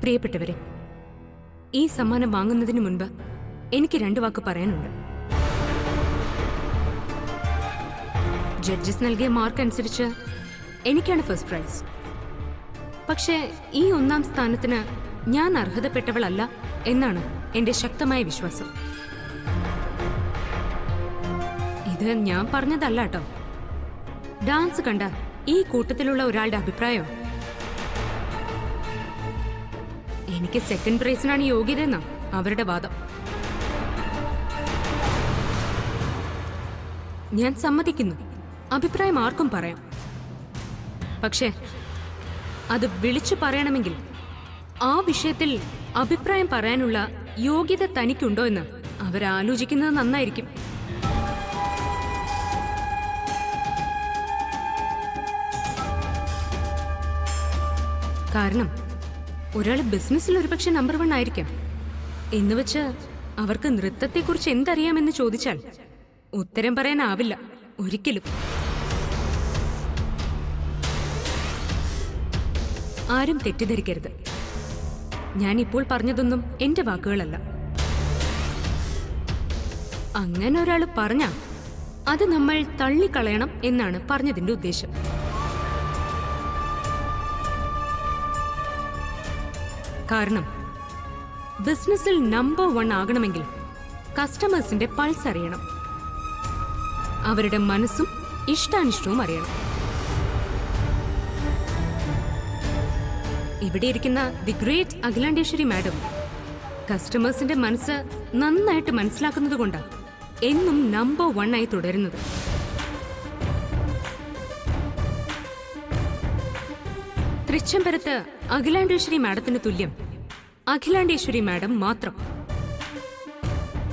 പ്രിയപ്പെട്ടവരെ, ഈ സമ്മാനം വാങ്ങുന്നതിന് മുൻപ് എനിക്ക് 2 വാക്ക് പറയാനുണ്ട്. ജഡ്ജസ് നൽകിയ മാർക്ക് അനുസരിച്ച് എനിക്കാണ് ഫസ്റ്റ് പ്രൈസ്. പക്ഷേ ഈ 1ാം സ്ഥാനത്തിന് ഞാൻ അർഹതപ്പെട്ടവളല്ല എന്നാണ് എന്റെ ശക്തമായ വിശ്വാസം. ഇത് ഞാൻ പറഞ്ഞതല്ല കേട്ടോ. ഡാൻസ് കണ്ട ഈ കൂട്ടത്തിലുള്ള ഒരാളുടെ അഭിപ്രായം. എനിക്ക് 2nd പ്രൈസിനാണ് യോഗ്യതയെന്നാ അവരുടെ വാദം. ഞാൻ സമ്മതിക്കുന്നു, അഭിപ്രായം ആർക്കും പറയാം. പക്ഷേ അത് വിളിച്ചു പറയണമെങ്കിൽ ആ വിഷയത്തിൽ അഭിപ്രായം പറയാനുള്ള യോഗ്യത തനിക്കുണ്ടോ എന്ന് അവരാലോചിക്കുന്നത് നന്നായിരിക്കും. കാരണം ഒരാൾ ബിസിനസ്സിൽ ഒരുപക്ഷെ നമ്പർ 1 ആയിരിക്കാം എന്ന് വെച്ച് അവർക്ക് നൃത്തത്തെക്കുറിച്ച് എന്തറിയാമെന്ന് ചോദിച്ചാൽ ഉത്തരം പറയാനാവില്ല ഒരിക്കലും. ആരും തെറ്റിദ്ധരിക്കരുത്, ഞാനിപ്പോൾ പറഞ്ഞതൊന്നും എന്റെ വാക്കുകളല്ല. അങ്ങനെ ഒരാൾ പറഞ്ഞാൽ അത് നമ്മൾ തള്ളിക്കളയണം എന്നാണ് പറഞ്ഞതിന്റെ ഉദ്ദേശം. കാരണം ബിസിനസ്സിൽ നമ്പർ 1 ആകണമെങ്കിൽ കസ്റ്റമേഴ്സിന്റെ പൾസ് അറിയണം, അവരുടെ മനസ്സും ഇഷ്ടാനിഷ്ടവും അറിയണം. ഇവിടെ ഇരിക്കുന്ന ദി ഗ്രേറ്റ് അഖിലാണ്ടേശ്വരി മാഡം കസ്റ്റമേഴ്സിന്റെ മനസ്സ് നന്നായിട്ട് മനസ്സിലാക്കുന്നത് കൊണ്ടാണ് എന്നും നമ്പർ 1 ആയി തുടരുന്നത്. തൃച്ചംബരത്ത് അഖിലാണ്ടേശ്വരി മാഡത്തിന് തുല്യം അഖിലാണ്ടേശ്വരി മാഡം മാത്രം.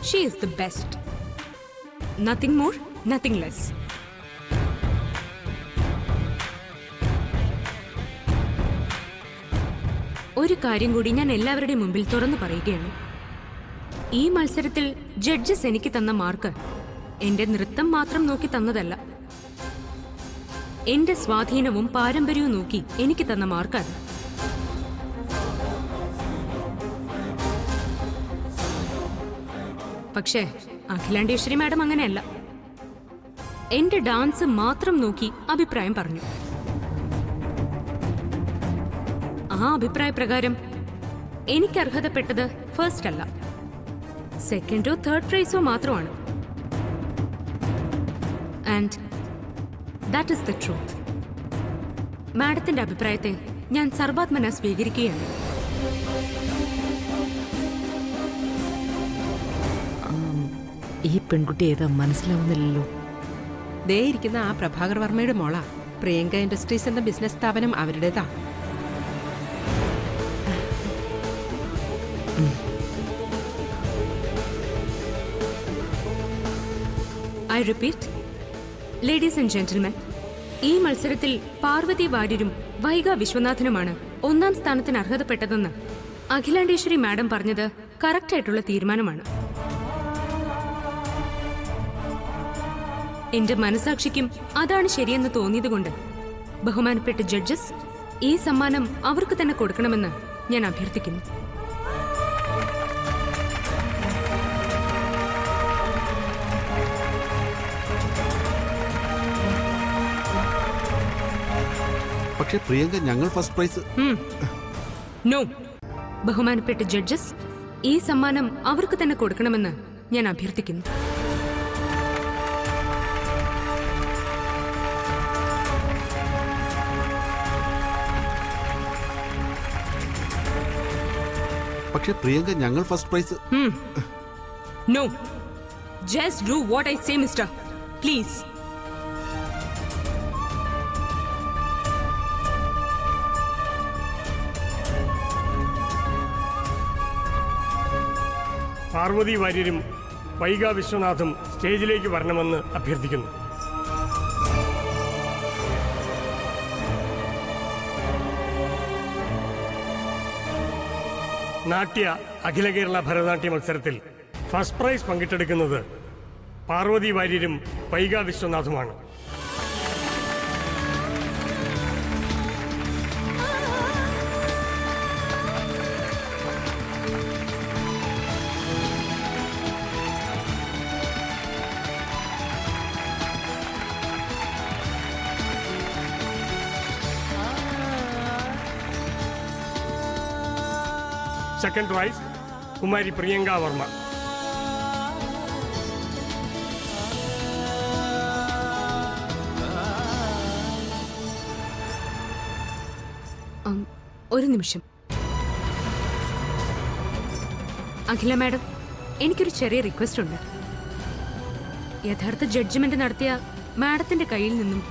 She is the best, nothing more, nothing less. ഒരു കാര്യം കൂടി ഞാൻ എല്ലാവരുടെയും മുമ്പിൽ തുറന്നു പറയുകയാണ്. ഈ മത്സരത്തിൽ ജഡ്ജസ് എനിക്ക് തന്ന മാർക്ക് എന്റെ നൃത്തം മാത്രം നോക്കി തന്നതല്ല, എന്റെ സ്വാധീനവും പാരമ്പര്യവും നോക്കി എനിക്ക് തന്ന മാർക്ക് അത്. പക്ഷേ അഖിലാണ്ടേശ്വരി മാഡം അങ്ങനെയല്ല. എന്റെ ഡാൻസ് മാത്രം നോക്കി അഭിപ്രായം പറഞ്ഞു. ആ അഭിപ്രായ പ്രകാരം എനിക്ക് അർഹതപ്പെട്ടത് ഫസ്റ്റ് അല്ല, 2nd or 3rd പ്രൈസോ മാത്രമാണ്. And that is the truth. മാഡത്തിന്റെ അഭിപ്രായത്തെ ഞാൻ സർവാത്മന സ്വീകരിക്കുകയാണ്. ഈ പെൺകുട്ടി ഏതാ മനസ്സിലാവുന്നില്ലല്ലോ. ദേ ഇരിക്കുന്ന ആ പ്രഭാകർ വർമ്മയുടെ മോളാ. പ്രിയങ്ക ഇൻഡസ്ട്രീസ് എന്ന ബിസിനസ് സ്ഥാപനം അവരുടേതാ. I repeat, ladies and gentlemen, ഈ മത്സരത്തിൽ പാർവതി വാര്യരും വൈഗ വിശ്വനാഥനുമാണ് 1ാം സ്ഥാനത്തിന് അർഹതപ്പെട്ടതെന്ന് അഖിലാണ്ടേശ്വരി മാഡം പറഞ്ഞത് കറക്റ്റായിട്ടുള്ള തീരുമാനമാണ്. എന്റെ മനസാക്ഷിക്കും അതാണ് ശരിയെന്ന് തോന്നിയതുകൊണ്ട് ബഹുമാനപ്പെട്ട ജഡ്ജസ് ഈ സമ്മാനം അവർക്ക് തന്നെ കൊടുക്കണമെന്ന് ഞാൻ അഭ്യർത്ഥിക്കുന്നു. പക്ഷേ പ്രിയങ്ക, ഞങ്ങൾ ഫസ്റ്റ് പ്രൈസ്. നോ, ബഹുമാനപ്പെട്ട ജഡ്ജസ് ഈ സമ്മാനം അവർക്ക് തന്നെ കൊടുക്കണമെന്ന് ഞാൻ അഭ്യർത്ഥിക്കുന്നു. പക്ഷേ പ്രിയങ്ക, ഞങ്ങൾ first prize. No, just do what I say mister, please. Parvathi വാര്യരും വൈഗ വിശ്വനാഥും സ്റ്റേജിലേക്ക് വരണമെന്ന് അഭ്യർത്ഥിക്കുന്നു. നാട്യ അഖില കേരള ഭരതനാട്യ മത്സരത്തിൽ ഫസ്റ്റ് പ്രൈസ് പങ്കിട്ടെടുക്കുന്നത് പാർവതി വാര്യരും വൈഗ വിശ്വനാഥുമാണ്. സെക്കൻഡ് പ്രൈസ് കുമാരി പ്രിയങ്ക വർമ്മ. ഒരു നിമിഷം. അഖില മാഡം, എനിക്കൊരു ചെറിയ റിക്വസ്റ്റ് ഉണ്ട്. യഥാർത്ഥ ജഡ്ജ്മെന്റ് നടത്തിയ മാഡത്തിന്റെ കയ്യിൽ നിന്നും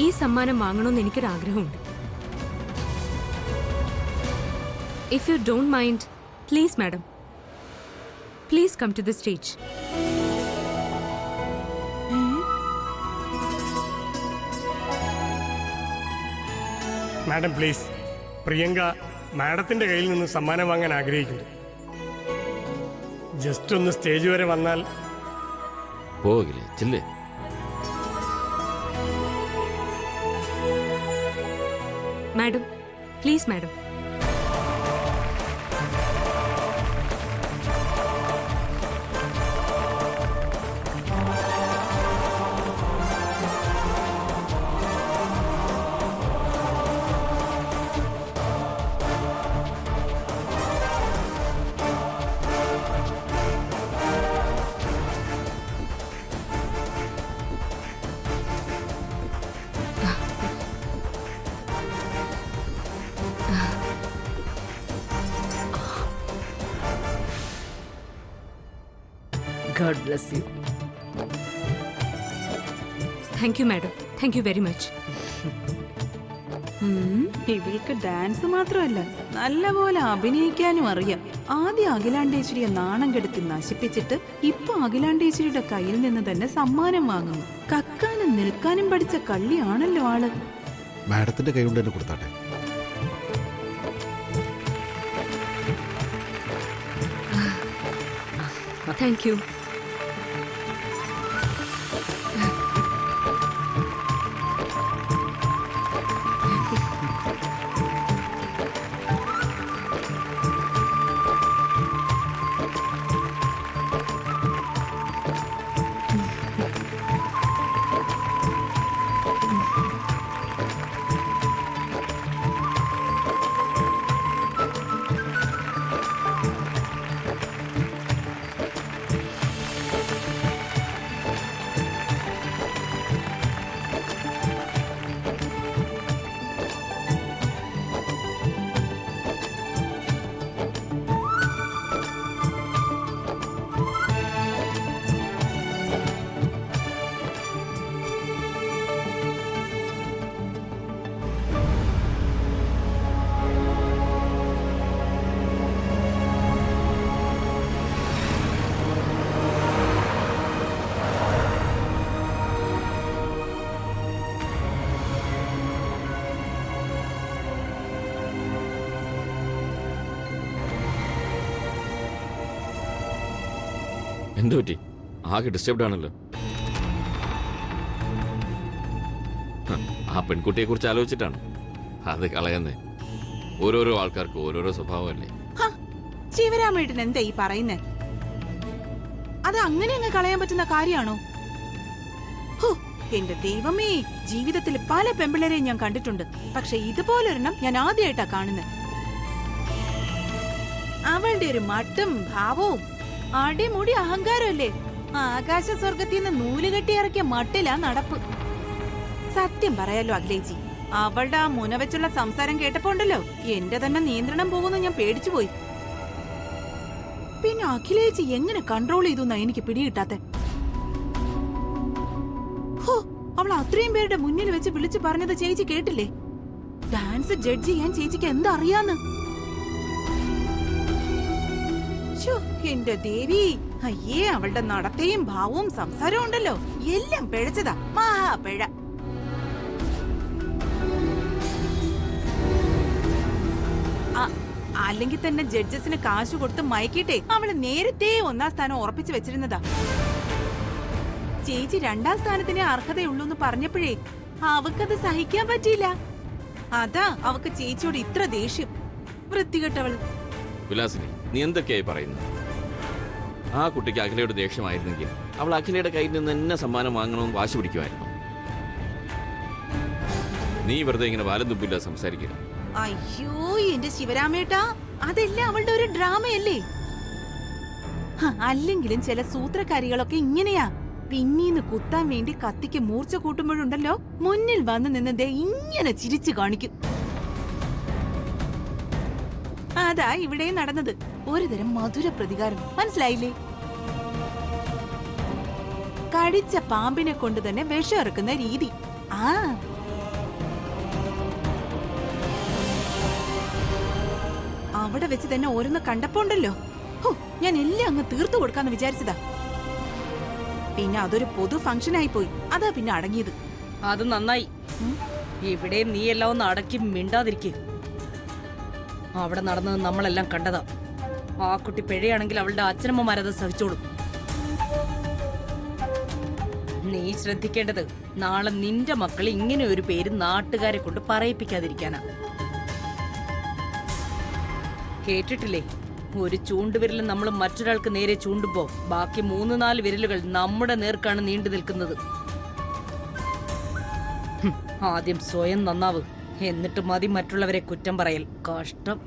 ഈ സമ്മാനം വാങ്ങണമെന്ന് എനിക്കൊരു ആഗ്രഹമുണ്ട്. If you don't mind, please madam, please come to the stage. Madam please, Priyanka മാഡത്തിന്റെ കയ്യിൽ നിന്ന് സമ്മാനം വാങ്ങാൻ ആഗ്രഹിക്കുന്നു. ജസ്റ്റ് ഒന്ന് സ്റ്റേജ് വരെ വന്നാൽ. പോകില്ലേ ചെല്ലേ. Madam please madam. God bless you. Thank you madam, thank you very much. ഇവൾക്ക് ഡാൻസ് മാത്രമല്ല നല്ലപോലെ അഭിനയിക്കാനും അറിയാം. ആദ്യം അഖിലാണ്ടേശ്വരിയെ നാണം കെടുത്തി നശിപ്പിച്ചിട്ട് ഇപ്പൊ അഖിലാണ്ടേശ്വരിയുടെ കയ്യിൽ നിന്ന് തന്നെ സമ്മാനം വാങ്ങുന്നു. കക്കാനും നിൽക്കാനും പഠിച്ച കള്ളിയാണല്ലോ ആള്. മാഡത്തിന്റെ കൈ കൊണ്ട് തന്നെ കൊടുത്താട്ടെ. Thank you. എന്തു പറ്റി? ആകെ ഡിസ്റ്റർബ്ഡ് ആണല്ലോ. ആ പെൺകുട്ടിയെ കുറിച്ച് ആലോചിച്ചിട്ടാണ്. അത് കളയുന്നേ. ഓരോരോ ആൾക്കാർക്ക് ഓരോരോ സ്വഭാവമല്ലേ. ശിവരാമേട്ടൻ എന്താ ഈ പറയുന്നേ? അത് അങ്ങനെ അങ്ങ് കളയാൻ പറ്റുന്ന കാര്യമാണോ? എന്റെ ദൈവമേ, ജീവിതത്തിൽ പല പെമ്പിള്ളരെയും ഞാൻ കണ്ടിട്ടുണ്ട്. പക്ഷെ ഇതുപോലൊരെണ്ണം ഞാൻ ആദ്യമായിട്ടാ കാണുന്നത്. അവളുടെ ഒരു മട്ടും ഭാവവും അടിമുടി അഹങ്കാരമല്ലേ. ആകാശ സ്വർഗത്തിൽ നിന്ന് നൂലുകെട്ടി ഇറക്കിയ മട്ടിലാ നടപ്പ്. സത്യം പറയാലോ അഖിലേച്ചി, അവളുടെ ആ മുന വെച്ചുള്ള സംസാരം കേട്ടപ്പോ ഉണ്ടല്ലോ, എന്റെ തന്നെ നിയന്ത്രണം പോകുന്നു ഞാൻ പേടിച്ചു പോയി. പിന്നെ അഖിലേച്ചി എങ്ങനെ കൺട്രോൾ ചെയ്തു എന്നാ എനിക്ക് പിടികിട്ടാത്തെ. അവൾ അത്രയും പേരുടെ മുന്നിൽ വെച്ച് വിളിച്ചു പറഞ്ഞത് ചേച്ചി കേട്ടില്ലേ? ഡാൻസ് ജഡ്ജ് ചെയ്യാൻ ചേച്ചിക്ക് എന്താ അറിയാന്ന്. എന്റെ ദേവി, അയ്യേ, അവളുടെ നടത്തയും ഭാവവും സംസാരവും ഉണ്ടല്ലോ, എല്ലാം പിഴച്ചതാ, മഹാപിഴ. അല്ലെങ്കിൽ തന്നെ ജഡ്ജസിന് കാശ് കൊടുത്ത് മയക്കിട്ടെ അവള് നേരത്തെ 1-ാം സ്ഥാനം ഉറപ്പിച്ചു വെച്ചിരുന്നതാ. ചേച്ചി 2-ാം സ്ഥാനത്തിനെ അർഹതയുള്ളൂന്ന് പറഞ്ഞപ്പോഴേ അവക്കത് സഹിക്കാൻ പറ്റിയില്ല. അതാ അവക്ക് ചേച്ചിയോട് ഇത്ര ദേഷ്യം. വൃത്തികെട്ടവള്. വിലാസിനി, നീ എന്തൊക്കെയായി പറയുന്നത്? ആ കുട്ടിക്ക് അഖിലയുടെ ദേഷ്യമായിരുന്നെങ്കിൽ അവൾ അഖിലയുടെ കയ്യിൽ നിന്ന് എന്നെ സമ്മാനം വാങ്ങണമെന്ന് വാശി പിടിക്കുമായിരുന്നു. നീ വെറുതെ ഇങ്ങനെ വാലും തുമ്പില്ല സംസാരിക്കുക. അയ്യോ എന്റെ ശിവരാമേട്ടാ, അതെല്ലാം അവളുടെ ഒരു ഡ്രാമയല്ലേ? അല്ലെങ്കിലും ചില സൂത്രക്കാരികളൊക്കെ ഇങ്ങനെയാ. പിന്നീന്ന് കുത്താൻ വേണ്ടി കത്തിക്ക് മൂർച്ച കൂട്ടുമ്പോഴുണ്ടല്ലോ, മുന്നിൽ വന്ന് നിന്ന് ദേ ഇങ്ങനെ ചിരിച്ചു കാണിക്കും. അതാ ഇവിടെ നടന്നത്. ഒരുതരം മധുര പ്രതികാരം. മനസ്സിലായില്ലേ? കടിച്ച പാമ്പിനെ കൊണ്ട് തന്നെ വിഷം ഇറക്കുന്ന രീതി. ആ അവിടെ വെച്ച് തന്നെ ഓരോന്ന് കണ്ടപ്പോണ്ടല്ലോ, ഞാൻ എല്ലാം അങ്ങ് തീർത്തു കൊടുക്കാന്ന് വിചാരിച്ചതാ. പിന്നെ അതൊരു പൊതു ഫംഗ്ഷൻ ആയി പോയി. അതാ പിന്നെ അടങ്ങിയത്. അത് നന്നായി. ഇവിടെ നീ എല്ലാം ഒന്ന് അടക്കി മിണ്ടാതിരിക്കുക. അവിടെ നടന്നത് നമ്മളെല്ലാം കണ്ടതാ. ആ കുട്ടി പിഴയാണെങ്കിൽ അവളുടെ അച്ഛനമ്മമാരത് സഹിച്ചോളും. നീ ശ്രദ്ധിക്കേണ്ടത് നാളെ നിന്റെ മക്കൾ ഇങ്ങനെ ഒരു പേര് നാട്ടുകാരെ കൊണ്ട് പറയിപ്പിക്കാതിരിക്കാനാ. കേട്ടിട്ടില്ലേ, ഒരു ചൂണ്ടുവിരൽ നമ്മൾ മറ്റൊരാൾക്ക് നേരെ ചൂണ്ടുമ്പോ ബാക്കി 3-4 വിരലുകൾ നമ്മുടെ നേർക്കാണ് നീണ്ടു നിൽക്കുന്നത്. ആദ്യം സ്വയം നന്നാവ്, എന്നിട്ട് മതി മറ്റുള്ളവരെ കുറ്റം പറയൽ. കഷ്ടം.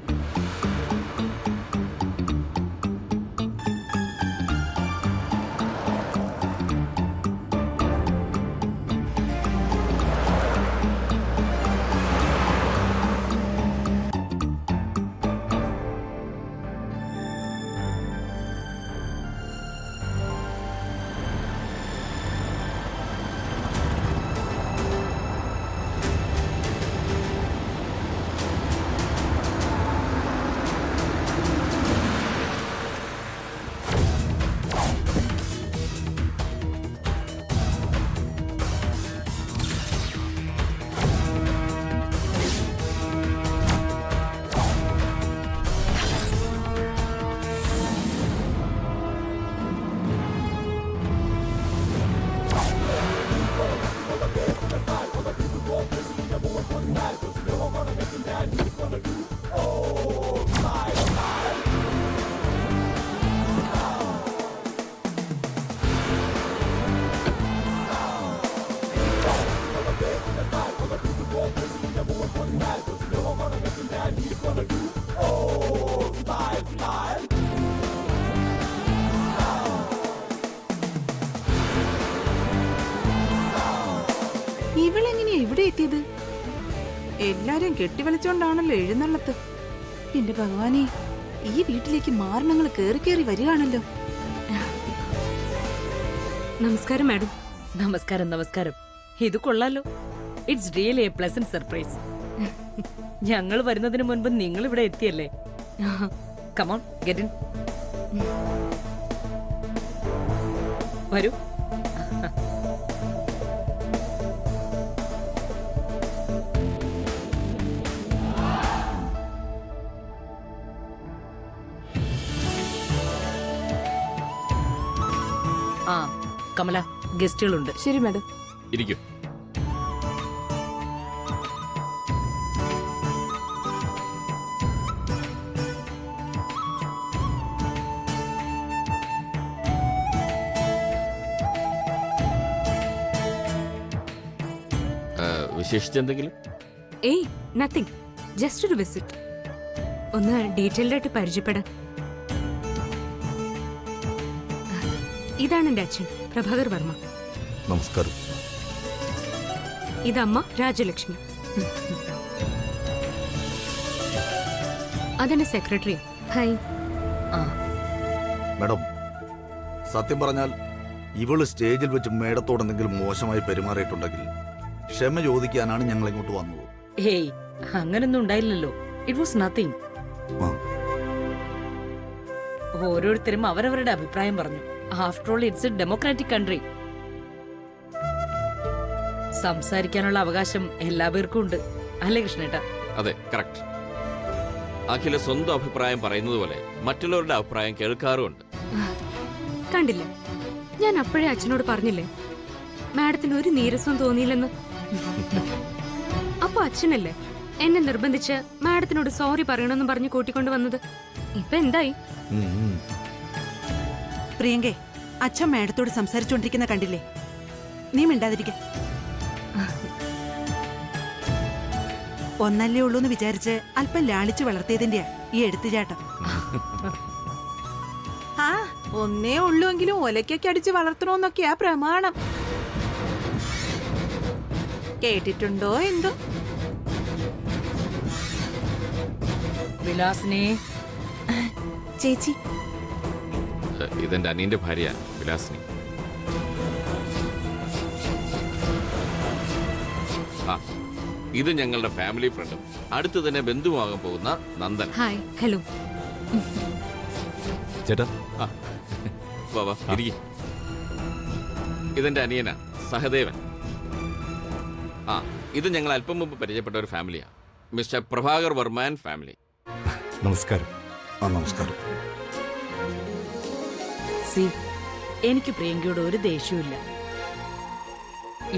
ഇവളെങ്ങനെയാ ഇവിടെ എത്തിയത്? എല്ലാരും കെട്ടിവലിച്ചോണ്ടാണല്ലോ എഴുന്നള്ളത്ത്. എന്റെ ഭഗവാനെ, ഈ വീട്ടിലേക്ക് മാരണങ്ങൾ കേറി കേറി വരികയാണല്ലോ. നമസ്കാരം മാഡം. നമസ്കാരം. നമസ്കാരം. ഇത് കൊള്ളാലോ. It's really A pleasant surprise. ഞങ്ങൾ വരുന്നതിന് മുൻപ് നിങ്ങൾ ഇവിടെ എത്തിയല്ലേ. Come on, get in. വരൂ. ആ കമല, ഗസ്റ്റുകളുണ്ട്. ശരി മാഡം. ഇരിക്കും. വിശേഷിച്ചെന്തെങ്കിലും? ഏയ് നത്തിങ്, ജസ്റ്റ് ഒരു വിസിറ്റ്. ഒന്ന് ഡീറ്റെയിൽഡ് ആയിട്ട് പരിചയപ്പെടാൻ. ഇതാണ് എന്റെ അച്ഛൻ, പ്രഭാകർ വർമ്മ. നമസ്കാരം. ഇതമ്മ രാജലക്ഷ്മി. അതെന്റെ സെക്രട്ടറി. ഹായ്. മാഡം, സത്യം പറഞ്ഞാൽ ഇവള് സ്റ്റേജിൽ വെച്ച് മേഡത്തോട് എന്തെങ്കിലും മോശമായി പെരുമാറിയിട്ടുണ്ടെങ്കിൽ ക്ഷമ ചോദിക്കാനാണ് ഞങ്ങൾ ഇങ്ങോട്ട് വന്നത്. ഹേയ്, അങ്ങനൊന്നും ഉണ്ടായില്ലല്ലോ. It was nothing. ഓരോരുത്തരും അവരവരുടെ അഭിപ്രായം പറഞ്ഞു. After all it's A democratic country. സംസാരിക്കാനുള്ള അവകാശം എല്ലാ പേർക്കും ഉണ്ട്, അല്ലേ കൃഷ്ണേട്ട? അതെ, കറക്റ്റ്. അഖില സ്വന്തം അഭിപ്രായം പറയുന്നത് പോലെ മറ്റുള്ളവരുടെ അഭിപ്രായം കേൾക്കാറുമുണ്ട്. കണ്ടില്ല, ഞാൻ അപ്പോഴേ അച്ഛനോട് പറഞ്ഞില്ലേ മാഡത്തിന് ഒരു നീരസവും തോന്നിയില്ലെന്ന്. അപ്പൊ അച്ഛനല്ലേ എന്നെ നിർബന്ധിച്ച് മാഡത്തിനോട് സോറി പറയണമെന്ന് പറഞ്ഞു കൂട്ടിക്കൊണ്ട് വന്നത്. ഇപ്പൊ എന്തായി? പ്രിയങ്കേ, അച്ഛൻ മാഡത്തോട് സംസാരിച്ചുകൊണ്ടിരിക്കുന്ന കണ്ടില്ലേ? നീ മിണ്ടാതിരിക്കെ. ഒന്നല്ലേ ഉള്ളൂന്ന് വിചാരിച്ച് അല്പം ലാളിച്ചു വളർത്തിയതിന്റെയാ. ഈ എടുത്തുചാട്ടം. ആ ഒന്നേ ഉള്ളുവെങ്കിലും ഒലക്കൊക്കെ അടിച്ച് വളർത്തണോന്നൊക്കെയാ പ്രമാണം. കേട്ടിട്ടുണ്ടോ എന്തോ? വിലാസിനെ ചേച്ചി ഇതെന്റെ അനിയന്റെ ഭാര്യ വിലാസിനി. ആ ഇത് ഞങ്ങളുടെ ഫാമിലി ഫ്രണ്ടും അടുത്ത് തന്നെ ബന്ധുവാകാൻ പോകുന്ന നന്ദൻ. ഹായ്. ഹലോ. ചേട്ടാ ആ വാ വാ ഇരിക്ക്. ഇതെന്റെ അനിയനാ സഹദേവൻ. ആ ഇത് ഞങ്ങൾ അല്പം മുമ്പ് പരിചയപ്പെട്ട ഒരു ഫാമിലിയാ, mister Prabhakar Varma and family. നമസ്കാരം. ആ നമസ്കാരം. സി എനിക്ക് പ്രിയങ്കയോട് ഒരു ദേഷ്യമില്ല.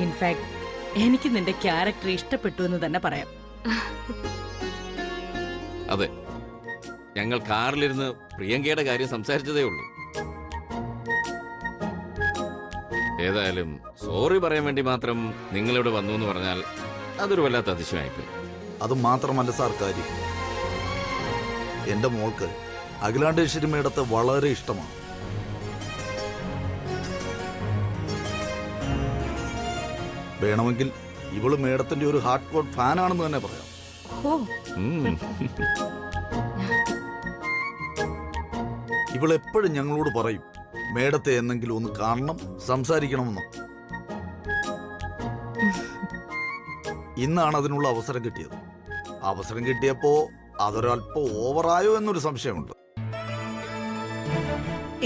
ഇൻഫാക്ട് എനിക്ക് നിന്റെ ക്യാരക്ടർ ഇഷ്ടപ്പെട്ടു എന്ന് തന്നെ പറയാം. അതെ, ഞങ്ങൾ കാറിലിരുന്ന് പ്രിയങ്കയുടെ കാര്യം സംസാരിച്ചതേ ഉള്ളൂ. ഏതായാലും സോറി പറയാൻ വേണ്ടി മാത്രം നിങ്ങളിവിടെ വന്നു എന്ന് പറഞ്ഞാൽ അതൊരു വല്ലാത്ത അതിശയമായിപ്പോയി. അത് മാത്രമല്ല സാർ കാര്യം, എന്റെ മോൾക്ക് അഖിലാണ്ടേശ്വരി മേഡത്തെ വളരെ ഇഷ്ടമാണ്. വേണമെങ്കിൽ ഇവള് മേഡത്തിന്റെ ഒരു ഹാർഡ് കോർ ഫാനാണെന്ന് തന്നെ പറയാം. ഓ ഉം. ഇവളെപ്പോഴും ഞങ്ങളോട് പറയും മേഡത്തെ എന്നെങ്കിലും ഒന്ന് കാണണം, സംസാരിക്കണമെന്നും. ഇന്നാണ് അതിനുള്ള അവസരം കിട്ടിയത്. അവസരം കിട്ടിയപ്പോ അതൊരല്പം ഓവറായോ എന്നൊരു സംശയമുണ്ട്.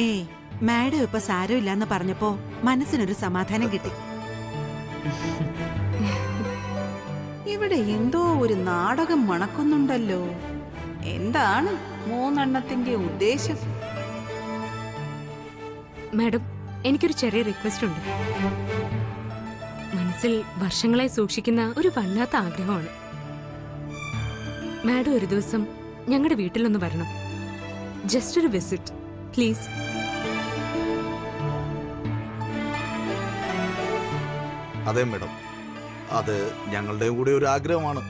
ഏയ്, മാഡം ഇപ്പൊ സാരമില്ലാന്ന് പറഞ്ഞപ്പോ മനസ്സിനൊരു സമാധാനം കിട്ടി. ഇവിടെ എന്തോ ഒരു നാടകം മണക്കുന്നുണ്ടല്ലോ. എന്താണ് മൂന്നെണ്ണത്തിന്റെ ഉദ്ദേശം? മാഡം, എനിക്കൊരു ചെറിയ റിക്വസ്റ്റ് ഉണ്ട്. മനസ്സിൽ വർഷങ്ങളായി സൂക്ഷിക്കുന്ന ഒരു വല്ലാത്ത ആഗ്രഹമാണ്. മാഡം ഒരു ദിവസം ഞങ്ങളുടെ വീട്ടിലൊന്ന് വരണം. ജസ്റ്റ് ഒരു വിസിറ്റ് പ്ലീസ്. അതെ മേഡം, അത് ഞങ്ങളുടെയും കൂടെ ഒരു ആഗ്രഹമാണ്.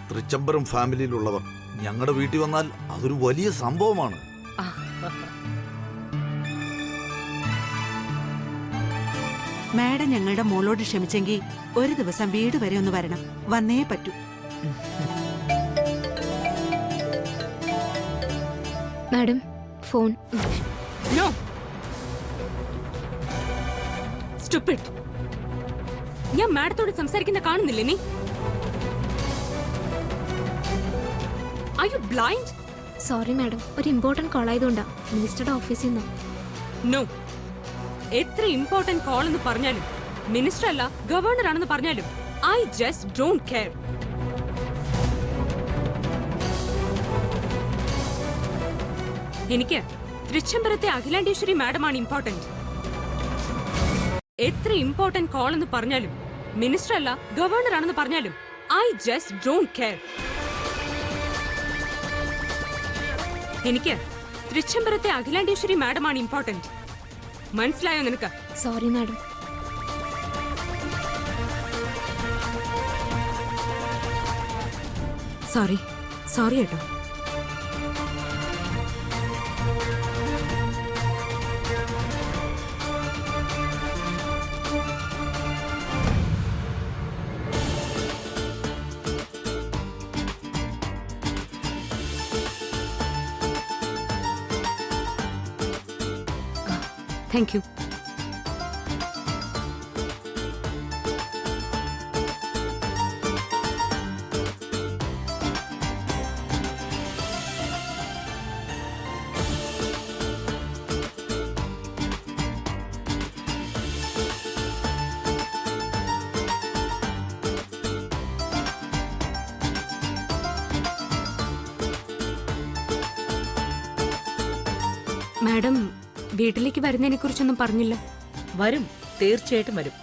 തൃച്ചംബരം ഫാമിലിയിലുള്ളവർ ഞങ്ങളുടെ വീട്ടിൽ വന്നാൽ അതൊരു വലിയ സംഭവമാണ്. മാഡം ഞങ്ങളുടെ മോളോട് ക്ഷമിച്ചെങ്കിൽ ഒരു ദിവസം വീട് വരെ ഒന്ന് വരണം. വന്നേ പറ്റൂ. Madam phone. No stupid. ഞാൻ മാഡത്തോട് സംസാരിക്കുന്ന കാണുന്നില്ലേ നീ? Are you blind? Sorry madam, ഒരു ഇമ്പോർട്ടന്റ് കോൾ ആയതുകൊണ്ടാ, മിനിസ്റ്ററുടെ ഓഫീസിൽ നിന്ന്. നോ, എത്ര ഇമ്പോർട്ടന്റ് കോൾ എന്ന് പറഞ്ഞാലും, മിനിസ്റ്റർ അല്ല ഗവർണർ ആണെന്ന് പറഞ്ഞാലും, ഐ ജസ്റ്റ് ഡോണ്ട് കെയർ. എനിക്ക് തൃച്ചംബരത്തെ അഖിലാണ്ടേശ്വരി മാഡമാണ് ഇമ്പോർട്ടന്റ്. എത്ര ഇമ്പോർട്ടന്റ് കോൾ എന്ന് പറഞ്ഞാലും, മിനിസ്റ്റർ അല്ല ഗവർണർ ആണെന്ന് പറഞ്ഞാലും, ഐ ജസ്റ്റ് ഡോണ്ട് കെയർ. എനിക്ക് തൃച്ചംബരത്തെ അഖിലാണ്ടേശ്വരി മാഡമാണ് ഇമ്പോർട്ടന്റ്. മനസ്സിലായോ നിനക്ക്? Sorry madam. സോറി സോറി കേട്ടോ. Thank you. മാഡം വീട്ടിലേക്ക് വരുന്നതിനെ കുറിച്ചൊന്നും പറഞ്ഞില്ല. വരും, തീർച്ചയായിട്ടും വരും.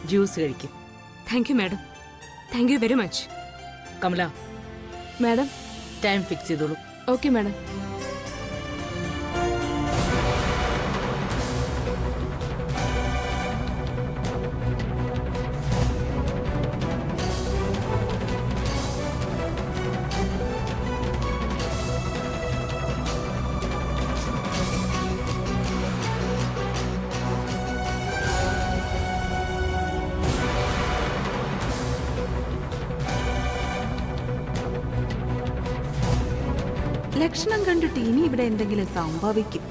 ജ്യൂസ് കഴിക്കും. Thank you madam. Thank you very much. Kamala madam. Time fix ചെയ്തോളൂ. Okay madam. ലക്ഷണം കണ്ടിട്ട് ഇനി ഇവിടെ എന്തെങ്കിലും സംഭവിക്കും.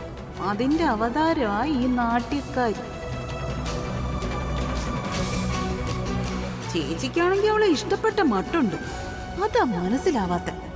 അതിന്റെ അവതാരമാ ഈ നാട്യക്കാരി. ചേച്ചിക്കാണെങ്കിൽ അവളെ ഇഷ്ടപ്പെട്ട മട്ടുണ്ട്. അതാ മനസ്സിലാവാത്ത.